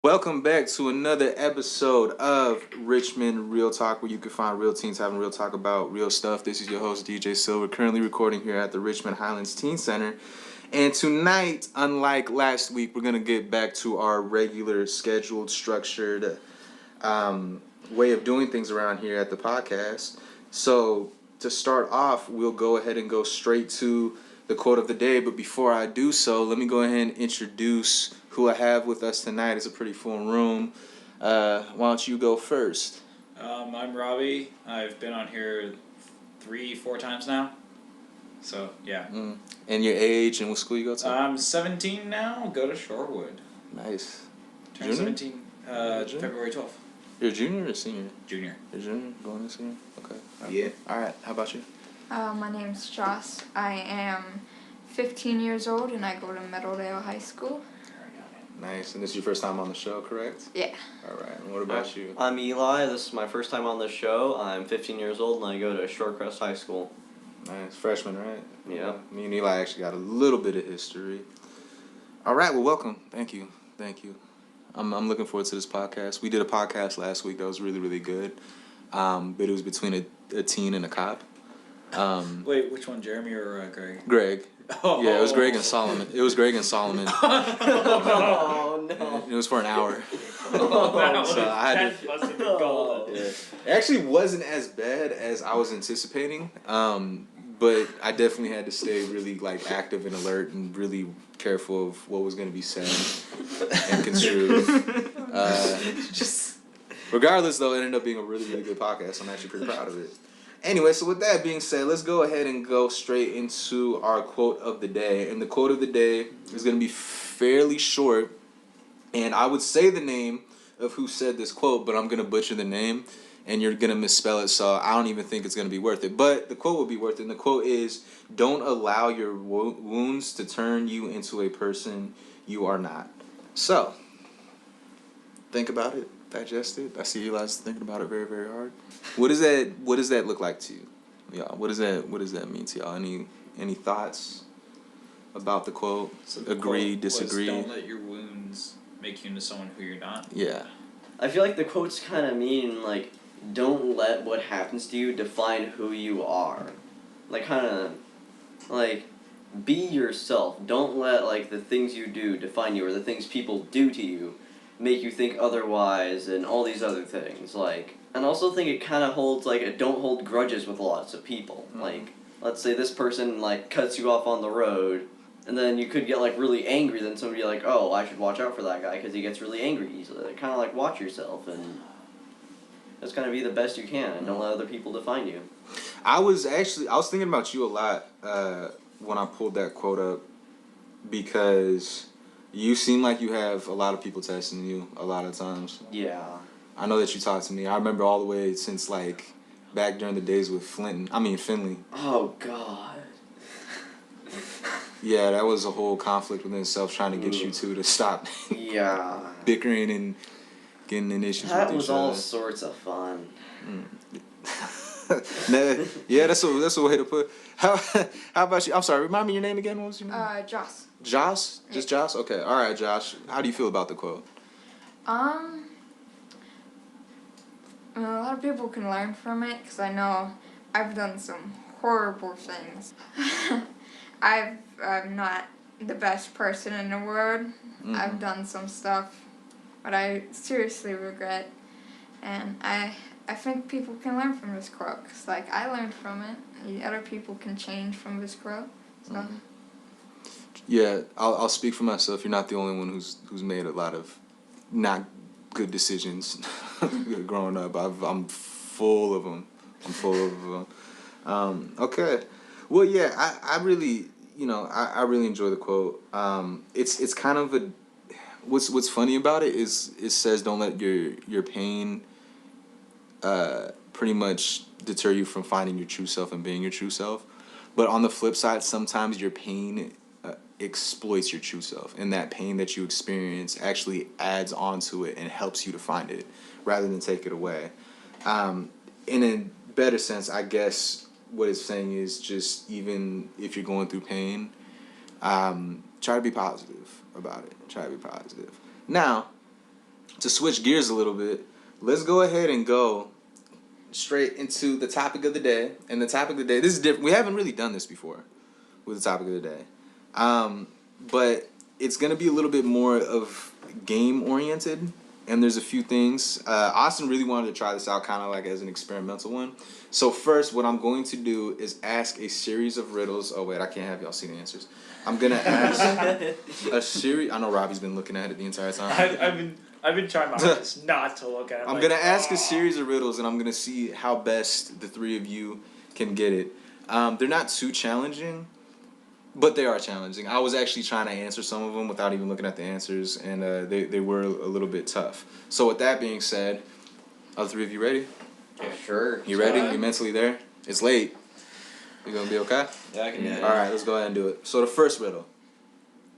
Welcome back to another episode of Richmond Real Talk, where you can find real teens having real talk about real stuff. This is your host, DJ Silver, currently recording here at the Richmond Teen Center. And tonight, unlike last week, we're going to get back to our regular, scheduled, structured way of doing things around here at the podcast. So, to start off, we'll go ahead and go straight to the quote of the day. But before I do so, let me go ahead and introduce who I have with us tonight. It's a pretty full room. Why don't you go first? I'm Robbie. I've been on here 3-4 times now. So, yeah. And your age and what school you go to? I'm 17 now. Go to Shorewood. Nice. Turned 17 February 12th. You're a junior or senior? Junior. You're a junior? Going to senior? Okay. Yeah. All right. How about you? My name's Joss. I am 15 years old and I go to Meadowdale High School. Nice. And this is your first time on the show, correct? Yeah. All right. And what about you? I'm Eli. This is my first time on the show. I'm 15 years old and I go to Shorecrest High School. Nice. Freshman, right? Yeah. Me and Eli actually got a little bit of history. All right. Well, welcome. Thank you. I'm looking forward to this podcast. We did a podcast last week that was really, really good. But it was between a teen and a cop. Wait, which one, Jeremy or Greg? Greg. Oh. Yeah, it was Greg and Solomon. Oh, no. It was for an hour. So I had that must have been golden. Yeah. It actually wasn't as bad as I was anticipating. But I definitely had to stay really active and alert and really careful of what was going to be said and construed. Regardless, though, it ended up being a really, really good podcast. I'm actually pretty proud of it. Anyway, so with that being said, let's go ahead and go straight into our quote of the day. And the quote of the day is going to be fairly short. And I would say the name of who said this quote, but I'm going to butcher the name. And you're going to misspell it, so I don't even think it's going to be worth it. But the quote will be worth it. And the quote is, "Don't allow your wounds to turn you into a person you are not." So, think about it. Digest it. I see you guys thinking about it very, very hard. What does that look like to you? Y'all? What does that mean to y'all? Any thoughts about the quote? So the Agree, quote disagree? Was, "Don't let your wounds make you into someone who you're not." Yeah. I feel like the quotes kind of mean, don't let what happens to you define who you are. Be yourself. Don't let, the things you do define you, or the things people do to you make you think otherwise, and all these other things. And I also think it kind of holds, don't hold grudges with lots of people. Mm-hmm. Let's say this person, cuts you off on the road, and then you could get, really angry, then somebody be like, oh, I should watch out for that guy, because he gets really angry easily. Kind of, watch yourself, and just kind of be the best you can, and don't let other people define you. I was thinking about you a lot when I pulled that quote up, because you seem like you have a lot of people testing you a lot of times. Yeah. I know that you talked to me. I remember all the way since back during the days with Finley. Oh, God. Yeah, that was a whole conflict within itself, trying to get you two to stop Yeah. bickering and getting in issues That with was each other. all sorts of fun. Yeah, that's a way to put. How about you? I'm sorry. Remind me your name again. What was your name? Joss. Josh? Just Josh? Okay. All right, Josh. How do you feel about the quote? A lot of people can learn from it because I know I've done some horrible things. I'm not the best person in the world. Mm-hmm. I've done some stuff, but I seriously regret. And I think people can learn from this quote because, I learned from it. Other people can change from this quote. So. Mm-hmm. Yeah, I'll speak for myself. You're not the only one who's made a lot of not good decisions growing up. I'm full of them. Okay. Well, yeah, I really, I really enjoy the quote. It's kind of what's funny about it is it says don't let your pain pretty much deter you from finding your true self and being your true self. But on the flip side, sometimes your pain exploits your true self, and that pain that you experience actually adds onto it and helps you to find it rather than take it away. In a better sense, I guess what it's saying is just even if you're going through pain, try to be positive about it. Try to be positive. Now, to switch gears a little bit, let's go ahead and go straight into the topic of the day. And the topic of the day, this is different. We haven't really done this before with the topic of the day. But it's going to be a little bit more of game-oriented. And there's a few things. Austin really wanted to try this out kind of like as an experimental one. So first, what I'm going to do is ask a series of riddles. Oh, wait, I can't have y'all see the answers. I'm going to ask a series. I know Robbie's been looking at it the entire time. I've been trying my hardest not to look at it. I'm going to ask a series of riddles, and I'm going to see how best the three of you can get it. They're not too challenging, but they are challenging. I was actually trying to answer some of them without even looking at the answers, and they were a little bit tough. So with that being said, are the three of you ready? Yeah, sure. You ready? You mentally there? It's late. You gonna be okay? Yeah, I can do it. All right, let's go ahead and do it. So the first riddle.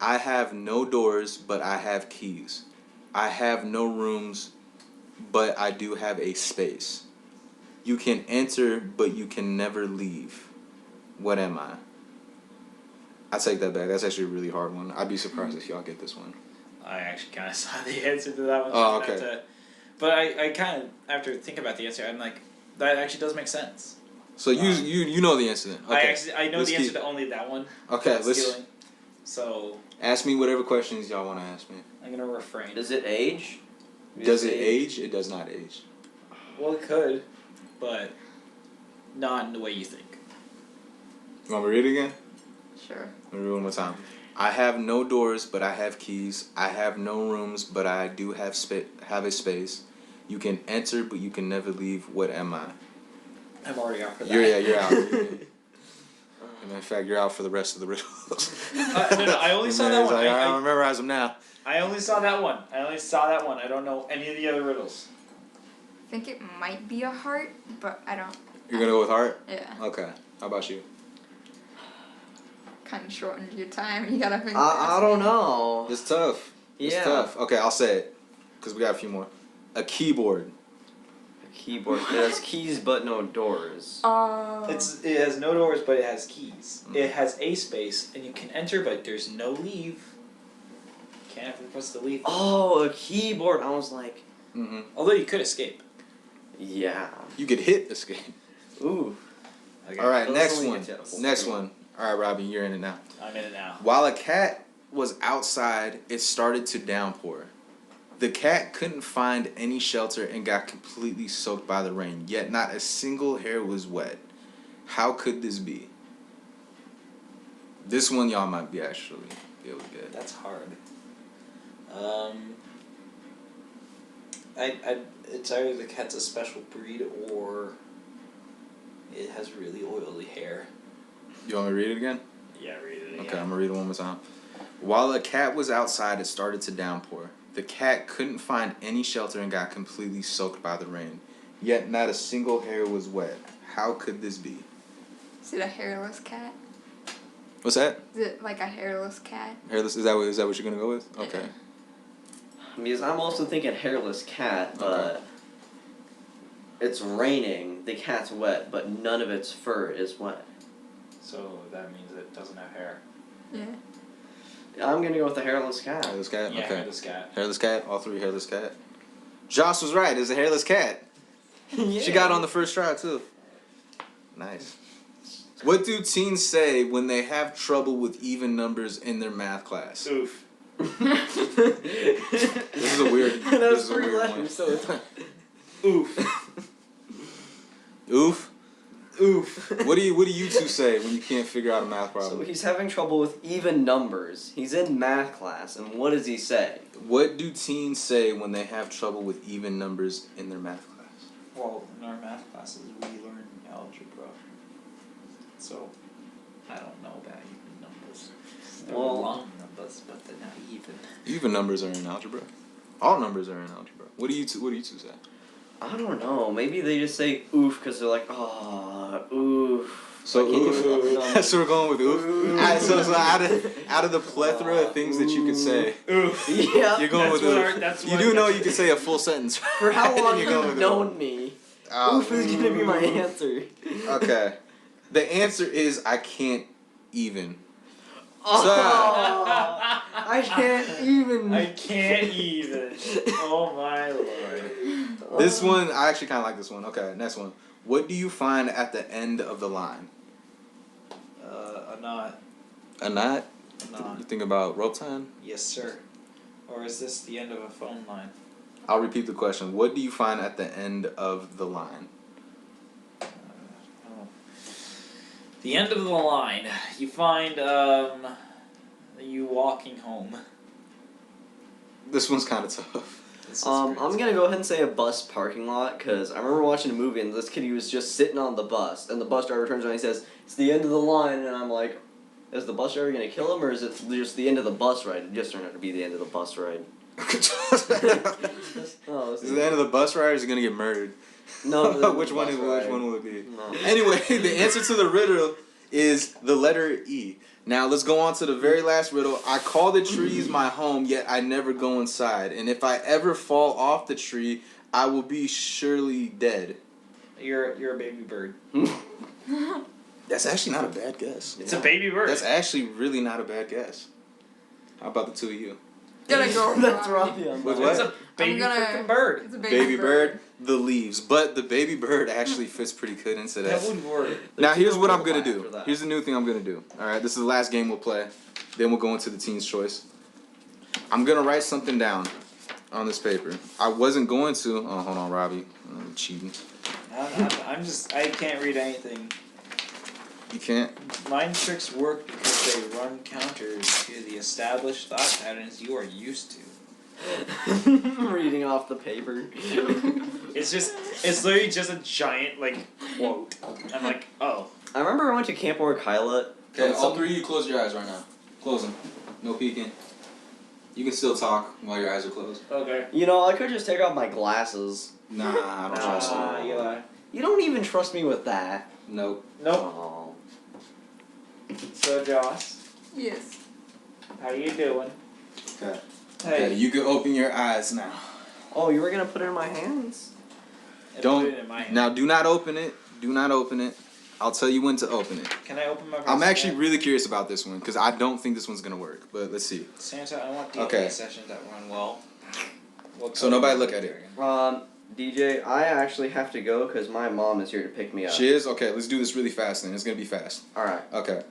I have no doors, but I have keys. I have no rooms, but I do have a space. You can enter, but you can never leave. What am I? I take that back. That's actually a really hard one. I'd be surprised if y'all get this one. I actually kind of saw the answer to that one. Oh, okay. But I kind of, after thinking about the answer, I'm like, that actually does make sense. So you know the answer then. Okay. I know the answer to only that one. Okay, let's stealing. So ask me whatever questions y'all want to ask me. I'm gonna refrain. Does it age? Does it age? It does not age. Well, it could, but not in the way you think. You want me to read it again? Sure. Let me read it one more time. I have no doors, but I have keys. I have no rooms, but I do have a space. You can enter, but you can never leave. What am I? I'm already out for that. You're out. And in fact, you're out for the rest of the riddles. No, I only saw that one. I don't memorize them now. I only saw that one. I don't know any of the other riddles. I think it might be a heart, but I don't. You're gonna go with heart? Yeah. Okay. How about you? Kind of shortened your time. You gotta think. I don't know. It's tough. It's Yeah. tough. Okay, I'll say it. Because we got a few more. A keyboard. A keyboard. It has keys but no doors. Oh. It has no doors, but it has keys. It has a space, and you can enter, but there's no leave. Can't ever press the leave. Oh, a keyboard. I was like, Mm-hmm. Although you could escape. yeah. You could hit escape. Ooh. Okay. All right, Those next only one. get to- Next one. All right, Robbie, you're in it now. I'm in it now. While a cat was outside, it started to downpour. The cat couldn't find any shelter and got completely soaked by the rain, yet not a single hair was wet. How could this be? This one y'all might be actually be able to get. That's hard. It's either the cat's a special breed or it has really oily hair. You want me to read it again? Yeah, read it again. Okay, I'm gonna read it one more time. While a cat was outside, it started to downpour. The cat couldn't find any shelter and got completely soaked by the rain. Yet not a single hair was wet. How could this be? Is it a hairless cat? What's that? Is it like a hairless cat? Hairless? Is that what you're gonna go with? Okay. Because I'm also thinking hairless cat, but it's raining, the cat's wet, but none of its fur is wet. So that means it doesn't have hair. Yeah. I'm gonna go with the hairless cat. Hairless cat. Yeah, Okay. hairless cat. Hairless cat. All three hairless cat. Josh was right. It's a hairless cat. Yeah. She got on the first try too. Nice. What do teens say when they have trouble with even numbers in their math class? Oof. This is a weird. This is a weird one. So it's Oof. Oof. Oof. What do you two say when you can't figure out a math problem? So he's having trouble with even numbers. He's in math class, and what does he say? What do teens say when they have trouble with even numbers in their math class? Well, in our math classes, we learn algebra. So, I don't know about even numbers. They're long numbers, but they're not even. Even numbers are in algebra. All numbers are in algebra. What do you two say? I don't know. Maybe they just say oof because they're like, oh, oof. So Like, oof. So we're going with oof. Alright, so out of the plethora of things that you could say, Oof. Yeah. you're going with oof. You do know you can say a full sentence. For how long You're have going you with known me? Oh. Oof is gonna be my answer. Okay. The answer is I can't even. Oh, I can't even. I can't even. Oh my lord. This one, I actually kind of like this one. Okay, next one. What do you find at the end of the line? A knot. A knot? A knot. You think about rope time? Yes, sir. Or is this the end of a phone line? I'll repeat the question. What do you find at the end of the line? Oh. The end of the line. You find you walking home. This one's kind of tough. I'm gonna go ahead and say a bus parking lot, because I remember watching a movie and this kid, he was just sitting on the bus, and the bus driver turns around and he says, "It's the end of the line," and I'm like, is the bus driver gonna kill him, or is it just the end of the bus ride? It just turned out to be the end of the bus ride. Oh, Is it the end of the bus ride, or is he gonna get murdered? No. Which one will it be? No. Anyway, the answer to the riddle is the letter E. Now let's go on to the very last riddle. I call the trees my home, yet I never go inside. And if I ever fall off the tree, I will be surely dead. You're a baby bird. That's actually not a bad guess. It's a baby bird. That's actually really not a bad guess. How about the two of you? Gonna go with That's Robbie. Robbie. With what? It's a baby freaking bird. It's a Baby bird, the leaves. But the baby bird actually fits pretty good into that. That would work. Now here's what I'm gonna After do. that. Here's the new thing I'm gonna do. Alright, this is the last game we'll play. Then we'll go into the teen's choice. I'm gonna write something down on this paper. I wasn't going to. Oh, hold on, Robbie. I'm cheating. I can't read anything. You can't? Mind tricks work because they run counters to the established thought patterns you are used to. Reading off the paper. It's literally just a giant, quote. I'm like, oh. I remember I went to Camp Orkyla. Okay, all three of you close your eyes right now. Close them. No peeking. You can still talk while your eyes are closed. Okay. You know, I could just take off my glasses. Nah, I don't trust you. You lie. You don't even trust me with that. Nope. Nope. Oh. So, Joss, Yes. how you doing? Okay. Hey. Okay, you can open your eyes now. Oh, you were gonna put it in my hands? And Don't- put it in my hand. Now, do not open it. Do not open it. I'll tell you when to open it. Can I open my I'm present actually yet? really curious about this one because I don't think this one's gonna work. But let's see. Santa, I want DNA Okay. sessions that run well. What So color nobody is look the at it. dragon? DJ, I actually have to go because my mom is here to pick me up. She is? Okay, let's do this really fast then. It's gonna be fast. Alright. Okay.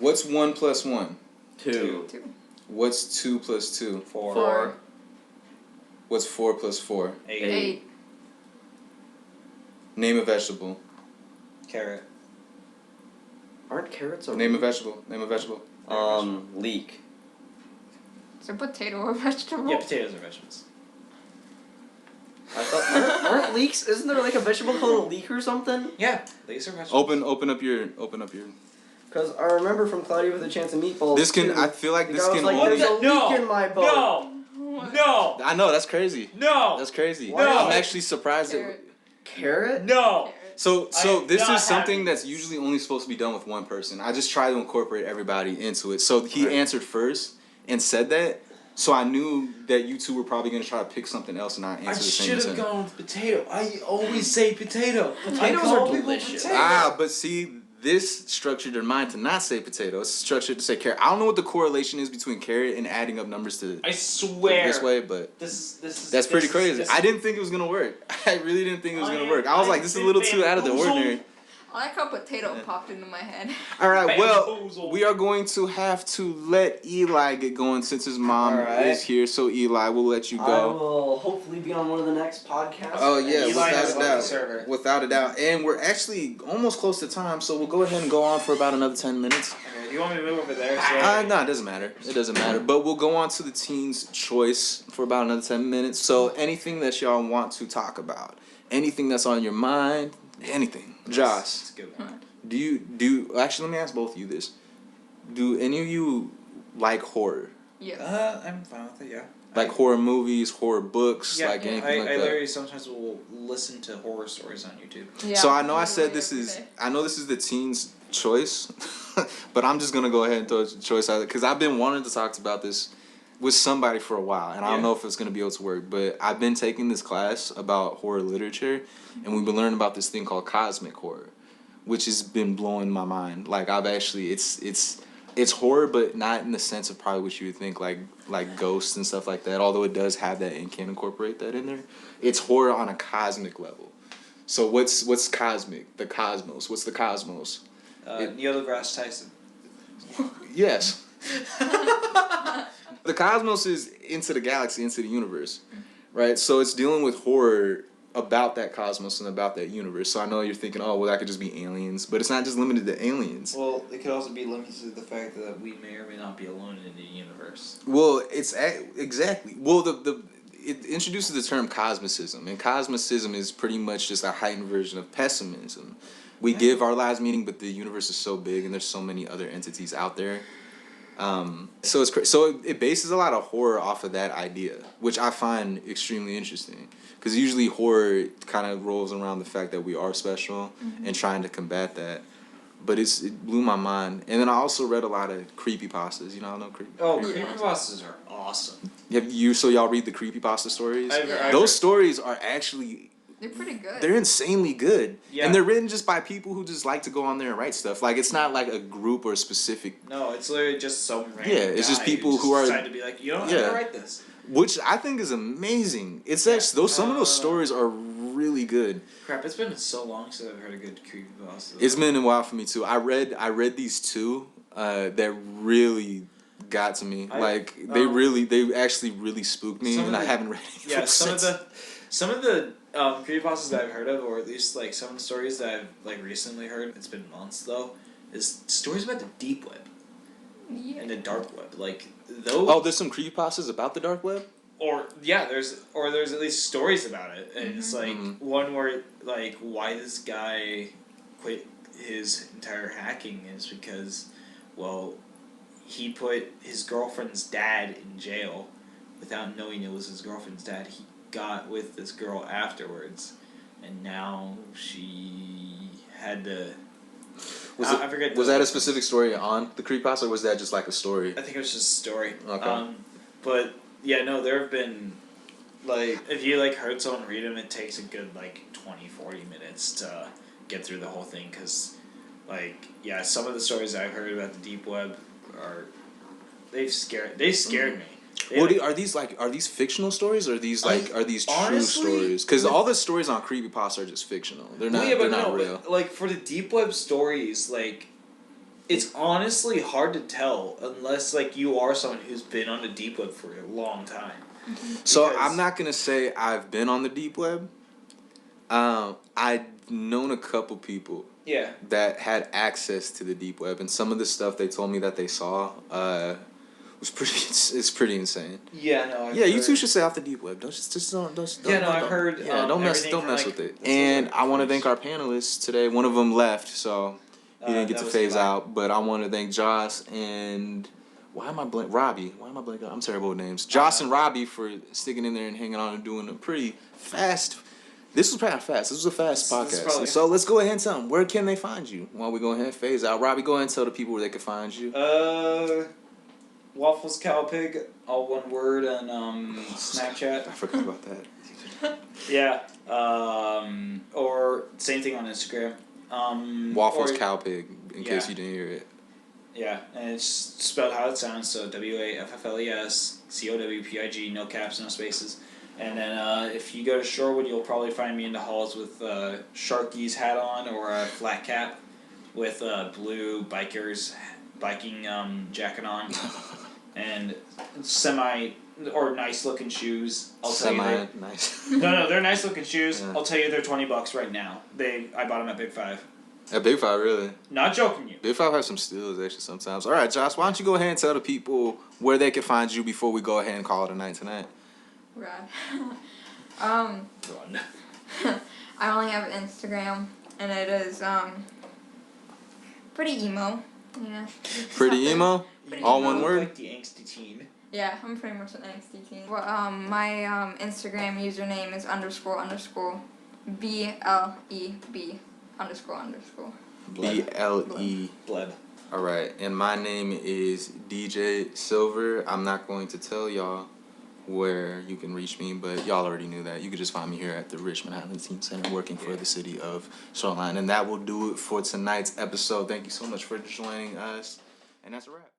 What's 1 plus 1? 2. What's 2 plus 2? 4. What's 4 plus 4? 8. Name a vegetable. Carrot. Aren't carrots a Name a vegetable. Name a vegetable. leek. Is a potato a vegetable? Yeah, potatoes are vegetables. I thought aren't leeks? Isn't there like a vegetable called a leek or something? Yeah, these are vegetables. Open up your. Because I remember from Cloudy with a Chance of Meatballs. This can. too, I feel like the this guy was can like, only. "There's a No! leek in my boat." No! I know that's crazy. No! That's crazy. Why? I'm actually surprised. Carrot. Carrot? No! So I am this not is something having that's usually only supposed to be done with one person. I just try to incorporate everybody into it. So he Right. answered first and said that. So I knew that you two were probably gonna try to pick something else and not answer I the same should as have him. gone with potato. I always say potato. Potatoes I call are people delicious. potato. But see, this structured their mind to not say potato. It's structured to say carrot. I don't know what the correlation is between carrot and adding up numbers to I swear. this way, but This is. that's pretty crazy. This I didn't think it was gonna work. I really didn't think it was I gonna am- work. I was I like, this is a little too out of the bamboozled. ordinary. I like how potato popped into my head. All right, well, Bamboozled. we are going to have to let Eli get going since his mom All right. is here. So Eli, we'll let you I go. will hopefully be on one of the next podcasts. Oh yeah, Eli has without a left the doubt. server. Without a doubt, and we're actually almost close to time, so we'll go ahead and go on for about another 10 minutes. Okay, do you want me to move over there? No, it doesn't matter. It doesn't matter. But we'll go on to the teens' choice for about another 10 minutes. So anything that y'all want to talk about, anything that's on your mind, anything. Joss, It's a good one. do you actually? Let me ask both of you this. Do any of you like horror? Yes. I'm fine with it. Yeah. Like horror movies, horror books, Yeah, like anything I like that? literally sometimes will listen to horror stories on YouTube. Yeah, So I know I said literally this every is day. I know this is the teens' choice, but I'm just gonna go ahead and throw a choice out because I've been wanting to talk about this with somebody for a while, and I don't Yeah. know if it's gonna be able to work. But I've been taking this class about horror literature, and we've been learning about this thing called cosmic horror, which has been blowing my mind. Like I've actually, it's horror, but not in the sense of probably what you would think, like ghosts and stuff like that. Although it does have that and can incorporate that in there. It's horror on a cosmic level. So what's cosmic? The cosmos. What's the cosmos? Neil deGrasse Tyson. Yes. The cosmos is into the galaxy, into the universe, right? So it's dealing with horror about that cosmos and about that universe. So I know you're thinking, oh, well, that could just be aliens, but it's not just limited to aliens. Well, it could also be limited to the fact that we may or may not be alone in the universe. Well, exactly. Well, it introduces the term cosmicism, and cosmicism is pretty much just a heightened version of pessimism. We give our lives meaning, but the universe is so big, and there's so many other entities out there. So it bases a lot of horror off of that idea, which I find extremely interesting. Because usually horror kind of rolls around the fact that we are special and trying to combat that. But it blew my mind. And then I also read a lot of creepypastas. You know, I know Creepypastas are awesome. So y'all read the creepypasta stories? Those stories are actually... They're pretty good. They're insanely good. Yeah. And they're written just by people who just like to go on there and write stuff. Like, it's not like a group or a specific... No, it's literally just some random it's just guy people who are... decide to be like, you know, I'm going to write this. Which I think is amazing. It's actually... Some of those stories are really good. Crap, it's been so long since I've heard a good creepypasta. It's been a while for me, too. I read these two that really got to me. They actually really spooked me, and I haven't read it. Yeah, some of the creepypastas that I've heard of, or at least like some of the stories that I've like recently heard, it's been months though, is stories about the deep web and the dark web. Like those. Oh, there's some creepypastas about the dark web? There's at least stories about it, and it's like one where like why this guy quit his entire hacking is because, well, he put his girlfriend's dad in jail without knowing it was his girlfriend's dad. He got with this girl afterwards, and now she had to... I forget. Was that a specific story on the creepypasta, or was that just like a story? I think it was just a story. Okay. But yeah, no, there have been like if you like heard someone read them, it takes a good like 20-40 minutes to get through the whole thing because like some of the stories I've heard about the deep web they scared me. Are these fictional stories, or are these true stories? Because all the stories on creepypasta are just fictional. They're not. They're not real. But, like for the deep web stories, like it's honestly hard to tell unless like you are someone who's been on the deep web for a long time. So I'm not gonna say I've been on the deep web. I've known a couple people. Yeah. That had access to the deep web, and some of the stuff they told me that they saw. It's pretty insane. Yeah, no. You two should stay off the deep web. Don't. I've heard. Don't mess with it. And I want to thank our panelists today. One of them left, so he didn't get to phase out. But I want to thank Josh and Robbie. Why am I blanking? I'm terrible with names. Josh and Robbie for sticking in there and hanging on and doing a pretty fast. This was pretty fast. This was a fast podcast. So let's go ahead and tell them, where can they find you while we go ahead and phase out. Robbie, go ahead and tell the people where they can find you. Waffles Cowpig, all one word on Snapchat. I forgot about that. Yeah. Or same thing on Instagram. Waffles Cowpig, in case you didn't hear it. Yeah, and it's spelled how it sounds, so WAFFLES COWPIG, no caps, no spaces. And then if you go to Shorewood, you'll probably find me in the halls with Sharky's hat on or a flat cap with blue biking jacket on and nice looking shoes. Nice. No, they're nice looking shoes. Yeah. I'll tell you they're $20 right now. I bought them at Big Five. At Big Five, really? Not joking you. Big Five has some steals actually sometimes. All right, Josh, why don't you go ahead and tell the people where they can find you before we go ahead and call it a night tonight? Right. Run. I only have Instagram, and it is pretty emo. Yeah. Pretty emo? All emo. one word? Like the angsty teen. Yeah, I'm pretty much an angsty teen. Well, my Instagram username is __ BLEB __. BLE. Bleb. Alright, and my name is DJ Silver. I'm not going to tell y'all where you can reach me, but y'all already knew that. You could just find me here at the Richmond Teen Center working for the city of Shoreline. And that will do it for tonight's episode. Thank you so much for joining us. And that's a wrap.